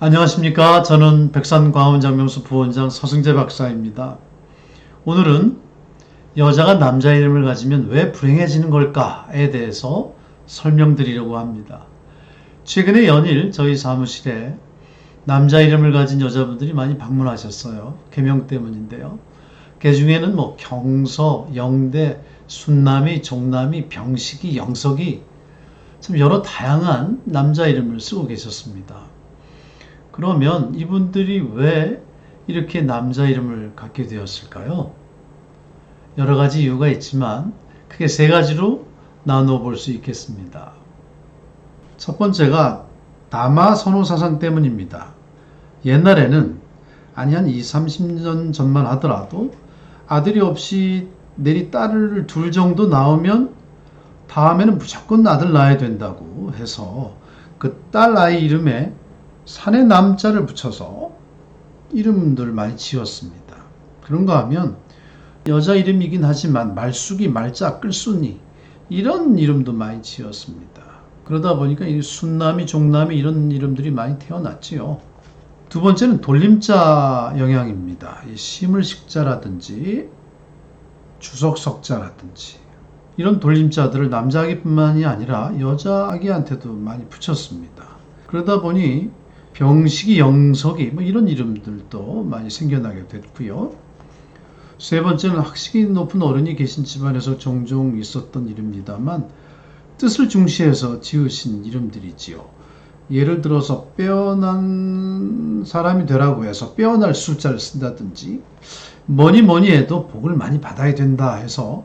안녕하십니까. 저는 백산광운장명수 부원장 서승재 박사입니다. 오늘은 여자가 남자 이름을 가지면 왜 불행해지는 걸까에 대해서 설명드리려고 합니다. 최근에 연일 저희 사무실에 남자 이름을 가진 여자분들이 많이 방문하셨어요. 계명 때문인데요. 그 중에는 경서, 영대, 순남이, 종남이, 병식이, 영석이 참 여러 다양한 남자 이름을 쓰고 계셨습니다. 그러면 이분들이 왜 이렇게 남자 이름을 갖게 되었을까요? 여러 가지 이유가 있지만 크게 세 가지로 나누어 볼 수 있겠습니다. 첫 번째가 남아 선호 사상 때문입니다. 옛날에는 한 20-30년 전만 하더라도 아들이 없이 내리 딸을 둘 정도 낳으면 다음에는 무조건 아들 낳아야 된다고 해서 그 딸 아이 이름에 산의 남자를 붙여서 이름들 많이 지었습니다. 그런가 하면 여자 이름이긴 하지만 말숙이, 말자, 끌순이 이런 이름도 많이 지었습니다. 그러다 보니까 이 순남이, 종남이 이런 이름들이 많이 태어났지요. 두 번째는 돌림자 영향입니다. 이 시물식자라든지 주석석자라든지 이런 돌림자들을 남자아기뿐만이 아니라 여자아기한테도 많이 붙였습니다. 그러다 보니 병식이, 영석이 이런 이름들도 많이 생겨나게 됐고요. 세 번째는 학식이 높은 어른이 계신 집안에서 종종 있었던 이름입니다만 뜻을 중시해서 지으신 이름들이지요. 예를 들어서 빼어난 사람이 되라고 해서 빼어날 숫자를 쓴다든지 뭐니 해도 복을 많이 받아야 된다 해서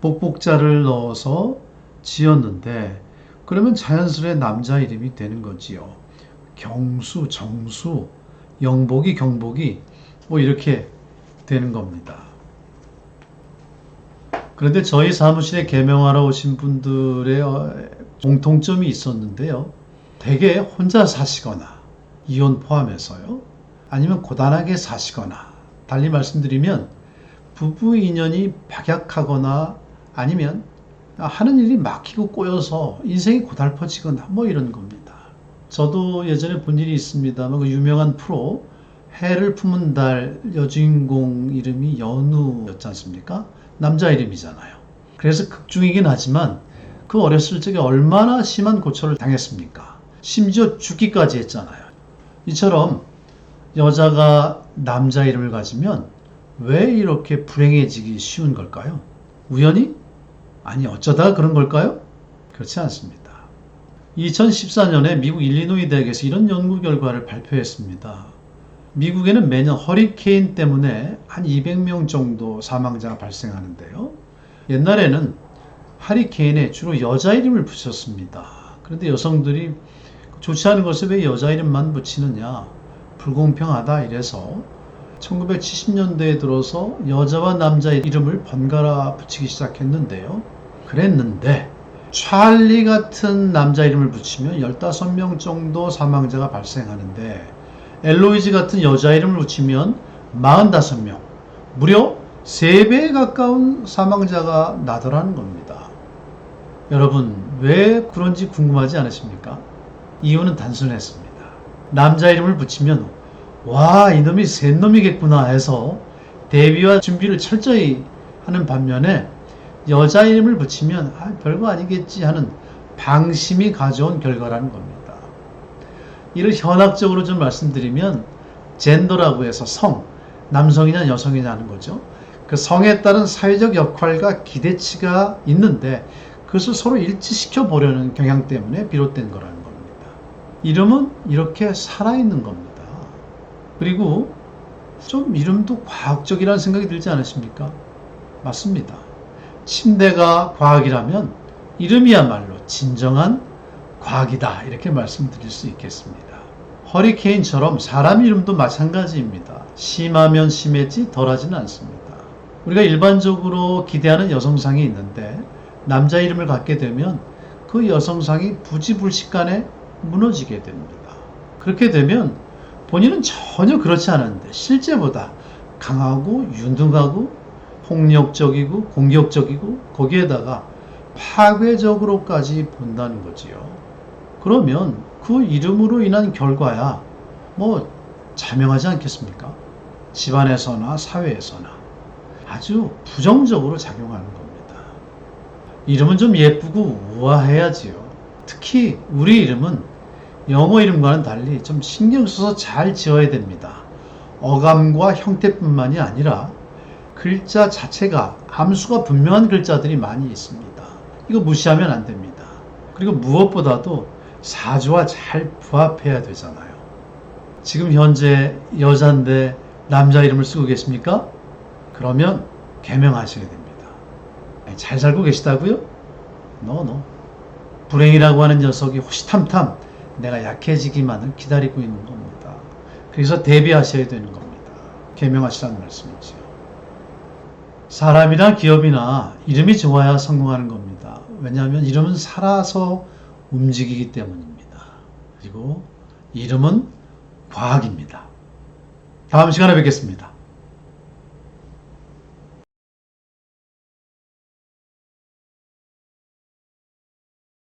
복복자를 넣어서 지었는데 그러면 자연스레 남자 이름이 되는 거지요. 경수, 정수, 영복이, 경복이 이렇게 되는 겁니다. 그런데 저희 사무실에 계명하러 오신 분들의 공통점이 있었는데요. 대개 혼자 사시거나 이혼 포함해서요. 아니면 고단하게 사시거나 달리 말씀드리면 부부 인연이 박약하거나 아니면 하는 일이 막히고 꼬여서 인생이 고달퍼지거나 이런 겁니다. 저도 예전에 본 일이 있습니다만 그 유명한 프로 해를 품은 달 여주인공 이름이 연우였지 않습니까? 남자 이름이잖아요. 그래서 극중이긴 하지만 그 어렸을 적에 얼마나 심한 고초를 당했습니까? 심지어 죽기까지 했잖아요. 이처럼 여자가 남자 이름을 가지면 왜 이렇게 불행해지기 쉬운 걸까요? 우연히? 아니 어쩌다가 그런 걸까요? 그렇지 않습니다. 2014년에 미국 일리노이 대학에서 이런 연구 결과를 발표했습니다. 미국에는 매년 허리케인 때문에 한 200명 정도 사망자가 발생하는데요. 옛날에는 허리케인에 주로 여자 이름을 붙였습니다. 그런데 여성들이 좋지 않은 것에 왜 여자 이름만 붙이느냐, 불공평하다 이래서 1970년대에 들어서 여자와 남자 이름을 번갈아 붙이기 시작했는데요. 그랬는데 찰리 같은 남자 이름을 붙이면 15명 정도 사망자가 발생하는데 엘로이즈 같은 여자 이름을 붙이면 45명, 무려 3배에 가까운 사망자가 나더라는 겁니다. 여러분 왜 그런지 궁금하지 않으십니까? 이유는 단순했습니다. 남자 이름을 붙이면 와 이놈이 센 놈이겠구나 해서 대비와 준비를 철저히 하는 반면에 여자 이름을 붙이면 별거 아니겠지 하는 방심이 가져온 결과라는 겁니다. 이를 현학적으로 좀 말씀드리면 젠더라고 해서 성, 남성이냐 여성이냐 하는 거죠. 그 성에 따른 사회적 역할과 기대치가 있는데 그것을 서로 일치시켜 보려는 경향 때문에 비롯된 거라는 겁니다. 이름은 이렇게 살아있는 겁니다. 그리고 좀 이름도 과학적이라는 생각이 들지 않으십니까? 맞습니다. 침대가 과학이라면 이름이야말로 진정한 과학이다 이렇게 말씀드릴 수 있겠습니다. 허리케인처럼 사람 이름도 마찬가지입니다. 심하면 심했지 덜하지는 않습니다. 우리가 일반적으로 기대하는 여성상이 있는데 남자 이름을 갖게 되면 그 여성상이 부지불식간에 무너지게 됩니다. 그렇게 되면 본인은 전혀 그렇지 않은데 실제보다 강하고 유능하고 폭력적이고 공격적이고 거기에다가 파괴적으로까지 본다는 거지요. 그러면 그 이름으로 인한 결과야 자명하지 않겠습니까? 집안에서나 사회에서나 아주 부정적으로 작용하는 겁니다. 이름은 좀 예쁘고 우아해야지요. 특히 우리 이름은 영어 이름과는 달리 좀 신경 써서 잘 지어야 됩니다. 어감과 형태뿐만이 아니라 글자 자체가 암수가 분명한 글자들이 많이 있습니다. 이거 무시하면 안 됩니다. 그리고 무엇보다도 사주와 잘 부합해야 되잖아요. 지금 현재 여잔데 남자 이름을 쓰고 계십니까? 그러면 개명하셔야 됩니다. 잘 살고 계시다고요? No. 불행이라고 하는 녀석이 호시탐탐 내가 약해지기만을 기다리고 있는 겁니다. 그래서 대비하셔야 되는 겁니다. 개명하시라는 말씀이지요. 사람이나 기업이나 이름이 좋아야 성공하는 겁니다. 왜냐하면 이름은 살아서 움직이기 때문입니다. 그리고 이름은 과학입니다. 다음 시간에 뵙겠습니다.